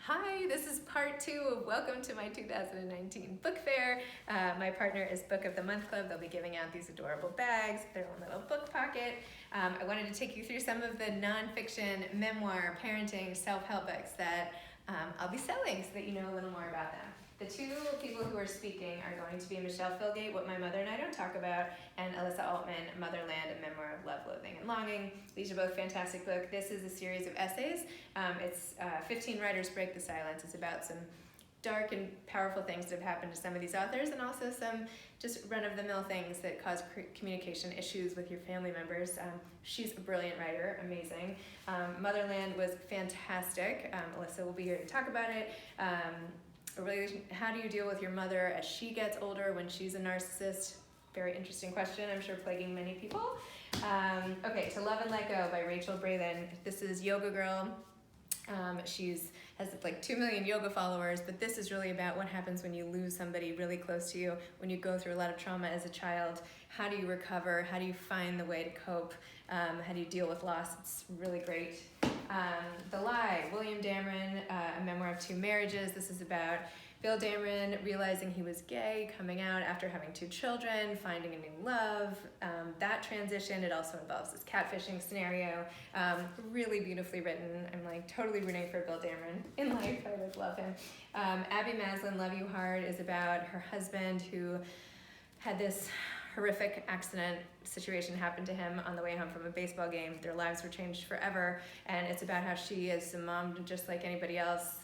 Hi, this is part 2 of Welcome to my 2019 book fair. My partner is Book of the Month Club. They'll be giving out these adorable bags, their own little book pocket. I wanted to take you through some of the nonfiction, memoir, parenting, self-help books that I'll be selling so that you know a little more about them. The two people who are speaking are going to be Michelle Philgate, What My Mother and I Don't Talk About, and Alyssa Altman, Motherland, A Memoir of Love, Loathing, and Longing. These are both fantastic books. This is a series of essays. It's 15 Writers Break the Silence. It's about some dark and powerful things that have happened to some of these authors, and also some just run-of-the-mill things that cause communication issues with your family members. She's a brilliant writer, amazing. Motherland was fantastic. Alyssa will be here to talk about it. How do you deal with your mother as she gets older when she's a narcissist? Very interesting question, I'm sure plaguing many people. Okay, To Love and Let Go by Rachel Braylon. This is Yoga Girl. Has like 2 million yoga followers, but this is really about what happens when you lose somebody really close to you, when you go through a lot of trauma as a child. How do you recover? How do you find the way to cope? How do you deal with loss? It's really great. The Lie, William Dameron, A Memoir of Two Marriages. This is about Bill Dameron realizing he was gay, coming out after having 2 children, finding a new love, that transition. It also involves this catfishing scenario. Really beautifully written. I'm like totally renee for Bill Dameron in life. I would love him. Abby Maslin, Love You Hard, is about her husband who had this horrific accident situation happened to him on the way home from a baseball game. Their lives were changed forever, and it's about how she, as a mom, just like anybody else,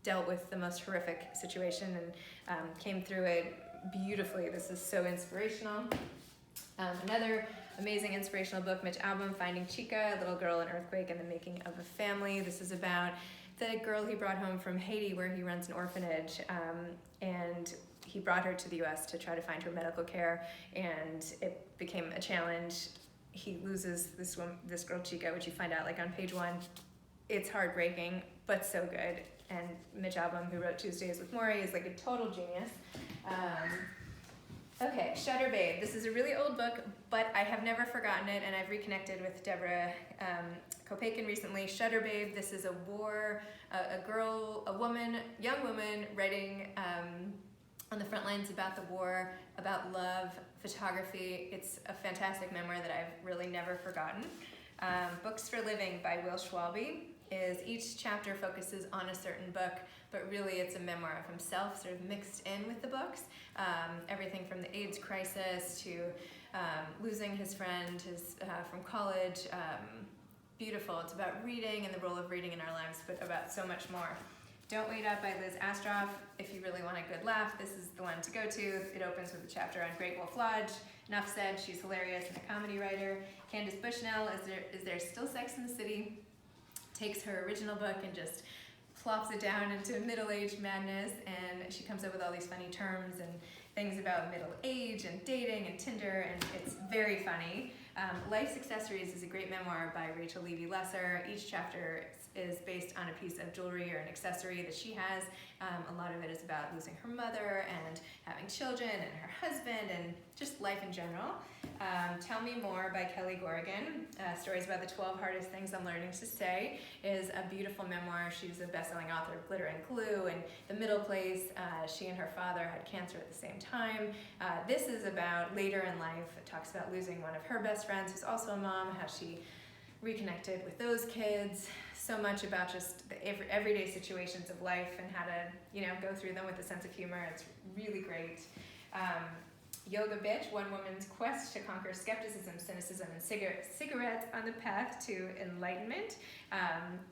dealt with the most horrific situation and came through it beautifully. This is so inspirational. Another amazing inspirational book, Mitch Albom, Finding Chica, A Little Girl, an Earthquake, and the Making of a Family. This is about the girl he brought home from Haiti, where he runs an orphanage, and he brought her to the US to try to find her medical care, and it became a challenge. He loses this girl Chica, which you find out like on page 1. It's heartbreaking, but so good. And Mitch Albom, who wrote Tuesdays with Morrie, is like a total genius. Okay, Shutter Babe. This is a really old book, but I have never forgotten it, and I've reconnected with Deborah Kopeikin recently. Shutter Babe. This is young woman writing on the front lines about the war, about love, photography. It's a fantastic memoir that I've really never forgotten. Books for Living by Will Schwalbe is each chapter focuses on a certain book, but really it's a memoir of himself sort of mixed in with the books. Everything from the AIDS crisis to losing his friend from college. Beautiful. It's about reading and the role of reading in our lives, but about so much more. Don't Wait Up by Liz Astroff. If you really want a good laugh, this is the one to go to. It opens with a chapter on Great Wolf Lodge. Enough said, she's hilarious and a comedy writer. Candace Bushnell, Is There Still Sex in the City? Takes her original book and just plops it down into middle-aged madness, and she comes up with all these funny terms and things about middle age and dating and Tinder, and it's very funny. Life's Accessories is a great memoir by Rachel Levy-Lesser. Each chapter is based on a piece of jewelry or an accessory that she has. A lot of it is about losing her mother and having children and her husband and just life in general. Tell Me More by Kelly Corrigan. Stories about the 12 hardest things I'm learning to say is a beautiful memoir. She's a best-selling author of Glitter and Glue and The Middle Place. She and her father had cancer at the same time. This is about later in life. It talks about losing one of her best friends, who's also a mom, how she reconnected with those kids. So much about just the everyday situations of life and how to, go through them with a sense of humor. It's really great. Yoga Bitch, One Woman's Quest to Conquer Skepticism, Cynicism, and Cigarettes on the Path to Enlightenment.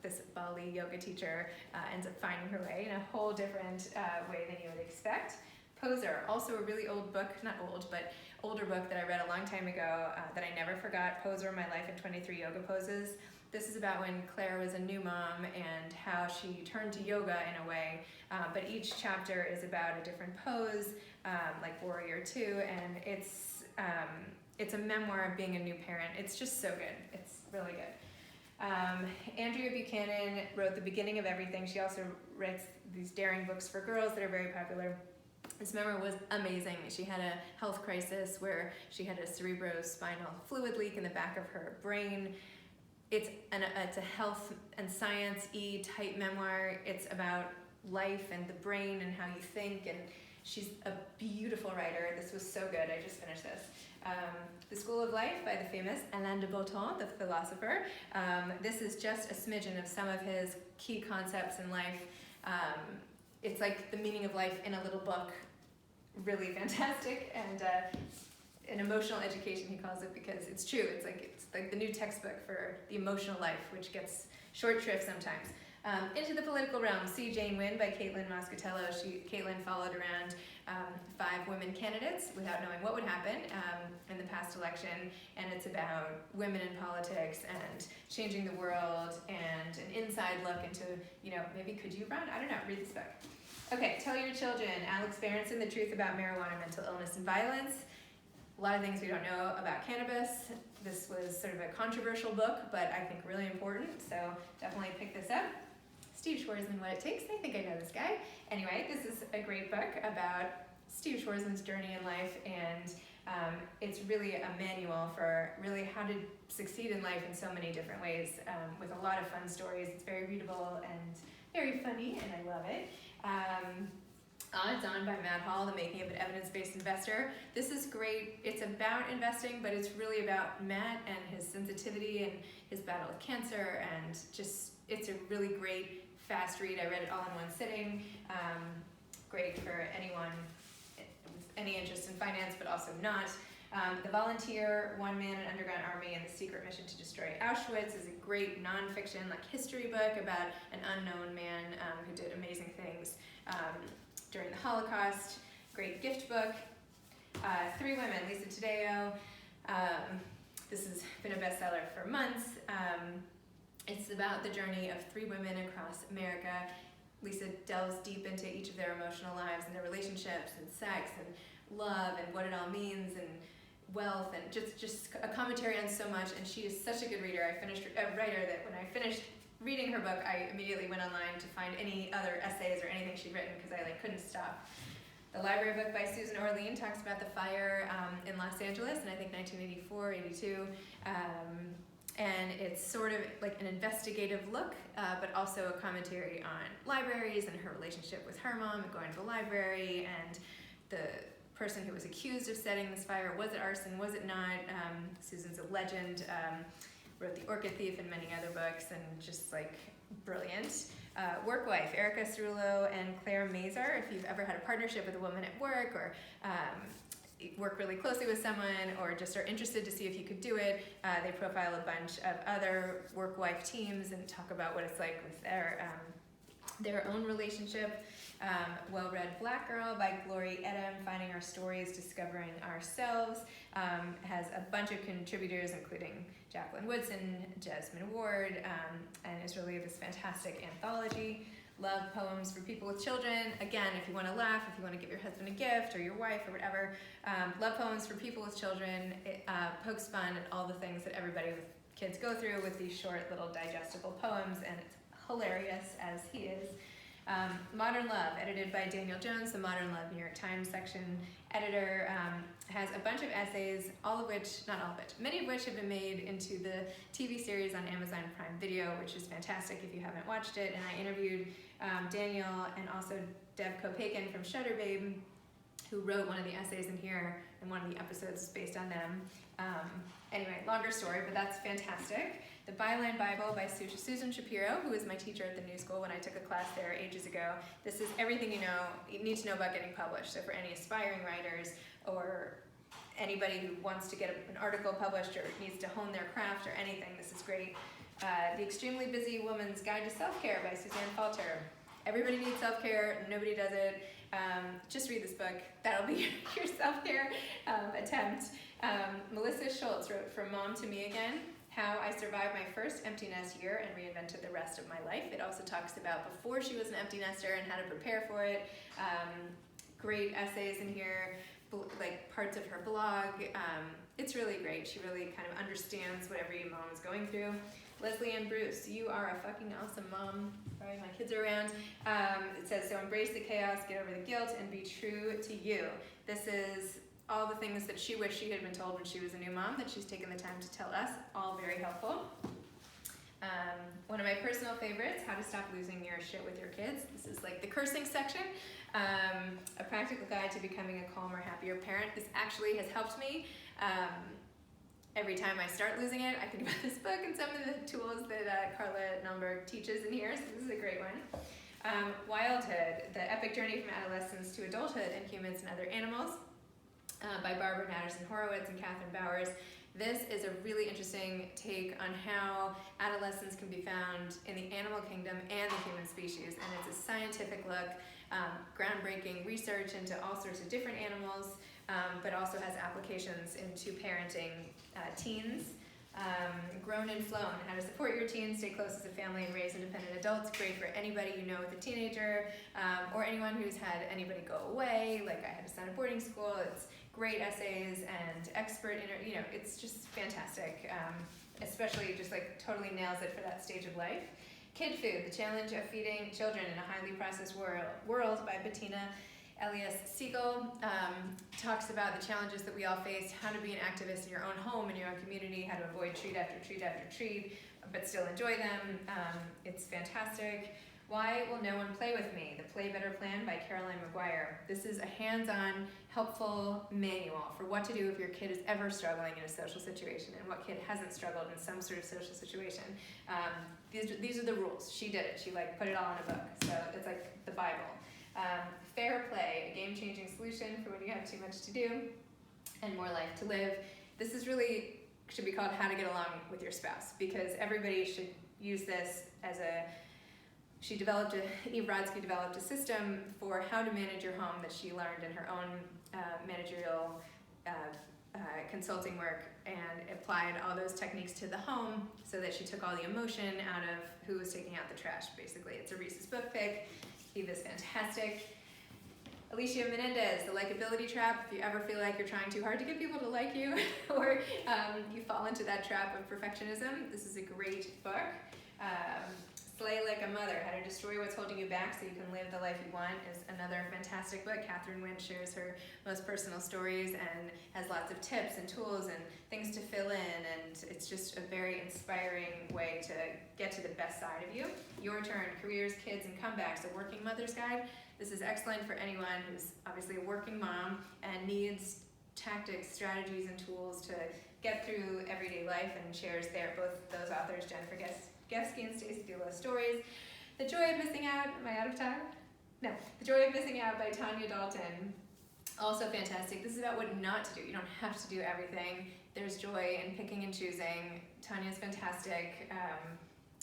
This Bali yoga teacher ends up finding her way in a whole different way than you would expect. Poser, also a really old book, not old, but older book that I read a long time ago that I never forgot. Poser, My Life in 23 Yoga Poses. This is about when Claire was a new mom and how she turned to yoga in a way, but each chapter is about a different pose, like Warrior 2, and it's a memoir of being a new parent. It's just so good. It's really good. Andrea Buchanan wrote The Beginning of Everything. She also writes these daring books for girls that are very popular. This memoir was amazing. She had a health crisis where she had a cerebrospinal fluid leak in the back of her brain. it's a health and science-y type memoir. It's about life and the brain and how you think, and she's a beautiful writer. This was so good. I just finished this. The School of Life by the famous Alain de Botton, the philosopher. This is just a smidgen of some of his key concepts in life. It's like the meaning of life in a little book. Really fantastic, and an emotional education, he calls it, because it's true. It's like the new textbook for the emotional life, which gets short shrift sometimes. Into the Political Realm, See Jane Win by Caitlin Moscatello. Caitlin followed around 5 women candidates without knowing what would happen in the past election, and it's about women in politics and changing the world and an inside look into, maybe could you run? I don't know, read this book. Okay, Tell Your Children, Alex Berenson, The Truth About Marijuana, Mental Illness, and Violence. A lot of things we don't know about cannabis. This was sort of a controversial book, but I think really important, so definitely pick this up. Steve Schwarzman, What It Takes. I think I know this guy. Anyway, this is a great book about Steve Schwarzman's journey in life, and it's really a manual for really how to succeed in life in so many different ways, with a lot of fun stories. It's very readable and very funny, and I love it. Odds On by Matt Hall, The Making of an Evidence-Based Investor. This is great. It's about investing, but it's really about Matt and his sensitivity and his battle with cancer, and just, it's a really great, fast read. I read it all in one sitting. Great for anyone with any interest in finance, but also not. The Volunteer, One Man, An Underground Army, and the Secret Mission to Destroy Auschwitz is a great nonfiction, history book about an unknown man who did amazing things during the Holocaust. Great gift book. 3 Women, Lisa Taddeo. This has been a bestseller for months. It's about the journey of 3 women across America. Lisa delves deep into each of their emotional lives and their relationships and sex and love and what it all means and wealth, and just a commentary on so much. And she is such a good reader. Writer that when I finished reading her book, I immediately went online to find any other essays or anything she'd written because I couldn't stop. The library book by Susan Orlean talks about the fire in Los Angeles in I think 1984, 82. And it's sort of like an investigative look, but also a commentary on libraries and her relationship with her mom and going to the library, and the person who was accused of setting this fire. Was it arson? Was it not? Susan's a legend. Wrote The Orchid Thief and many other books, and just brilliant. Work Wife, Erica Cerullo and Claire Mazar. If you've ever had a partnership with a woman at work, or work really closely with someone, or just are interested to see if you could do it, they profile a bunch of other work-wife teams and talk about what it's like with their own relationship. Well-Read Black Girl by Glory Edam, Finding Our Stories, Discovering Ourselves. Has a bunch of contributors, including Jacqueline Woodson, Jasmine Ward, and is really this fantastic anthology. Love Poems for People with Children. Again, if you want to laugh, if you want to give your husband a gift or your wife or whatever, Love Poems for People with Children. It pokes fun at all the things that everybody with kids go through with these short little digestible poems, and it's hilarious as he is. Modern Love, edited by Daniel Jones, the Modern Love New York Times section editor, has a bunch of essays, many of which have been made into the TV series on Amazon Prime Video, which is fantastic if you haven't watched it. And I interviewed Daniel and also Deb Kopakin from Shutter Babe, who wrote one of the essays in here, and one of the episodes is based on them. Anyway, longer story, but that's fantastic. The Byline Bible by Susan Shapiro, who was my teacher at the New School when I took a class there ages ago. This is everything you need to know about getting published. So for any aspiring writers or anybody who wants to get an article published or needs to hone their craft or anything, this is great. The Extremely Busy Woman's Guide to Self-Care by Suzanne Falter. Everybody needs self-care, nobody does it. Just read this book. That'll be your self-care attempt. Melissa Schultz wrote From Mom to Me Again, How I Survived My First Empty Nest Year and Reinvented the Rest of My Life. It also talks about before she was an empty nester and how to prepare for it. Great essays in here, parts of her blog. It's really great. She really kind of understands what every mom is going through. Leslie Ann Bruce, You Are a Fucking Awesome Mom. Sorry, my kids are around. It says, so embrace the chaos, get over the guilt, and be true to you. This is all the things that she wished she had been told when she was a new mom that she's taken the time to tell us, all very helpful. One of my personal favorites, How to Stop Losing Your Shit with Your Kids. This is like the cursing section. A practical guide to becoming a calmer, happier parent. This actually has helped me. Every time I start losing it, I think about this book and some of the tools that Carla Nonberg teaches in here, so this is a great one. Wildhood, The Epic Journey from Adolescence to Adulthood in Humans and Other Animals, by Barbara Natterson-Horowitz and Catherine Bowers. This is a really interesting take on how adolescence can be found in the animal kingdom and the human species, and it's a scientific look, groundbreaking research into all sorts of different animals, but also has applications into parenting teens. Grown and Flown, How to Support Your Teens, Stay Close as a Family, and Raise Independent Adults. Great for anybody you know with a teenager, or anyone who's had anybody go away, like I had a son at boarding school. It's great essays and expert, it's just fantastic, especially just like totally nails it for that stage of life. Kid Food, The Challenge of Feeding Children in a Highly Processed World by Bettina Elias-Siegel, talks about the challenges that we all face, how to be an activist in your own home, in your own community, how to avoid treat after treat after treat, but still enjoy them. It's fantastic. Why Will No One Play With Me? The Play Better Plan by Caroline McGuire. This is a hands-on, helpful manual for what to do if your kid is ever struggling in a social situation, and what kid hasn't struggled in some sort of social situation. These are the rules. She did it. She put it all in a book. So it's like the Bible. Fair Play, a game-changing solution for when you have too much to do and more life to live. This is really should be called How to Get Along with Your Spouse, because everybody should use this as Eve Brodsky developed a system for how to manage your home that she learned in her own managerial consulting work, and applied all those techniques to the home so that she took all the emotion out of who was taking out the trash, basically. It's a Reese's book pick. Eve is fantastic. Alicia Menendez, The Likeability Trap. If you ever feel like you're trying too hard to get people to like you, or you fall into that trap of perfectionism, this is a great book. Slay Like a Mother, How to Destroy What's Holding You Back So You Can Live the Life You Want, is another fantastic book. Catherine Wynn shares her most personal stories and has lots of tips and tools and things to fill in, and it's just a very inspiring way to get to the best side of you. Your Turn, Careers, Kids, and Comebacks, a Working Mother's Guide. This is excellent for anyone who's obviously a working mom and needs tactics, strategies, and tools to get through everyday life, and shares both those authors, Jennifer Gefsky and Stacey Dulos' stories. The Joy of Missing Out, am I out of time? No. The Joy of Missing Out by Tanya Dalton, also fantastic. This is about what not to do. You don't have to do everything. There's joy in picking and choosing. Tanya's fantastic.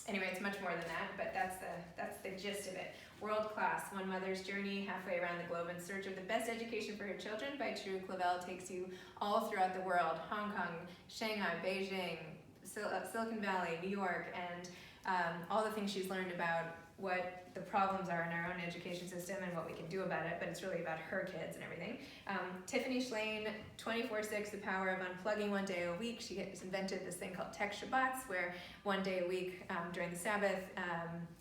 Anyway, it's much more than that, but that's the gist of it. World Class, One Mother's Journey Halfway Around the Globe in Search of the Best Education for Her Children by Drew Clavell, takes you all throughout the world: Hong Kong, Shanghai, Beijing, Silicon Valley, New York, and all the things she's learned about what the problems are in our own education system and what we can do about it, but it's really about her kids and everything. Tiffany Shlain, 24/6, The Power of Unplugging One Day a Week. She has invented this thing called Tech Shabbats, where one day a week during the Sabbath,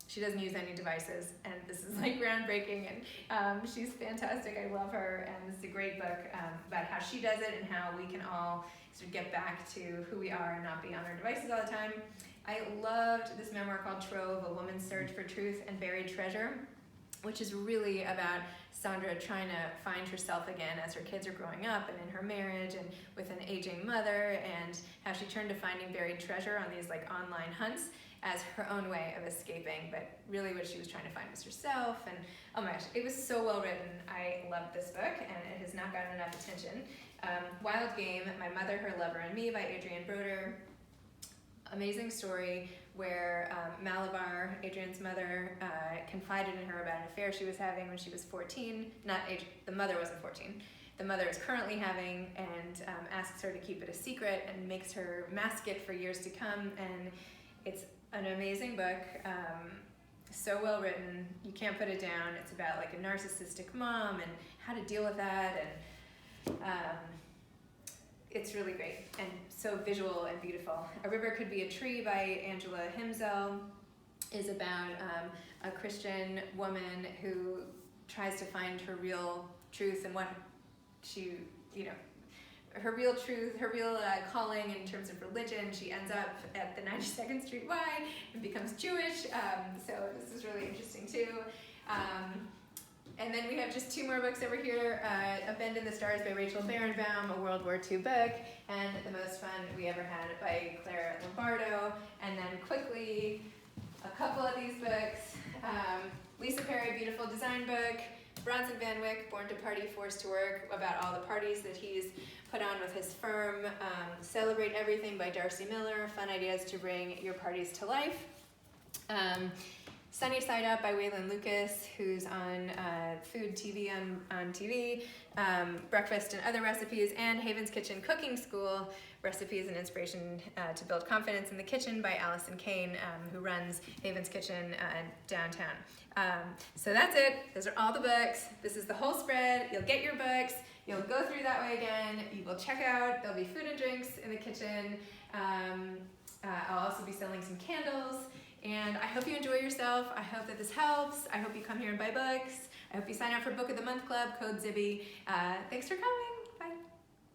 she doesn't use any devices, and this is groundbreaking, and she's fantastic. I love her, and this is a great book about how she does it and how we can all sort of get back to who we are and not be on our devices all the time. I loved this memoir called Trove, A Woman's Search for Truth and Buried Treasure, which is really about Sandra trying to find herself again as her kids are growing up and in her marriage and with an aging mother, and how she turned to finding buried treasure on these online hunts as her own way of escaping, but really what she was trying to find was herself. And oh my gosh, it was so well written. I loved this book, and it has not gotten enough attention. Wild Game, My Mother, Her Lover, and Me by Adrienne Broder. Amazing story where Malabar, Adrienne's mother, confided in her about an affair she was having when she was 14. The mother wasn't 14. The mother is currently having, and asks her to keep it a secret and makes her mask it for years to come. And it's an amazing book, so well written. You can't put it down. It's about a narcissistic mom and how to deal with that, and it's really great and so visual and beautiful. A River Could Be a Tree by Angela Himzel is about a Christian woman who tries to find her real truth and what she, her real truth, her real calling in terms of religion. She ends up at the 92nd Street Y and becomes Jewish. So this is really interesting too. And then we have just two more books over here. A Bend in the Stars by Rachel Barenbaum, a World War II book, and The Most Fun We Ever Had by Claire Lombardo. And then quickly, a couple of these books. Lisa Perry, Beautiful Design book. Bronson Van Wyck, Born to Party, Forced to Work, about all the parties that he's put on with his firm. Celebrate Everything by Darcy Miller, fun ideas to bring your parties to life. Sunny Side Up by Waylon Lucas, who's on food TV on TV, Breakfast and Other Recipes, and Haven's Kitchen Cooking School, Recipes and Inspiration to Build Confidence in the Kitchen by Allison Kane, who runs Haven's Kitchen downtown. So that's it. Those are all the books. This is the whole spread. You'll get your books. You'll go through that way again. You will check out. There'll be food and drinks in the kitchen. I'll also be selling some candles. And I hope you enjoy yourself. I hope that this helps. I hope you come here and buy books. I hope you sign up for Book of the Month Club, code Zibby. Thanks for coming. Bye.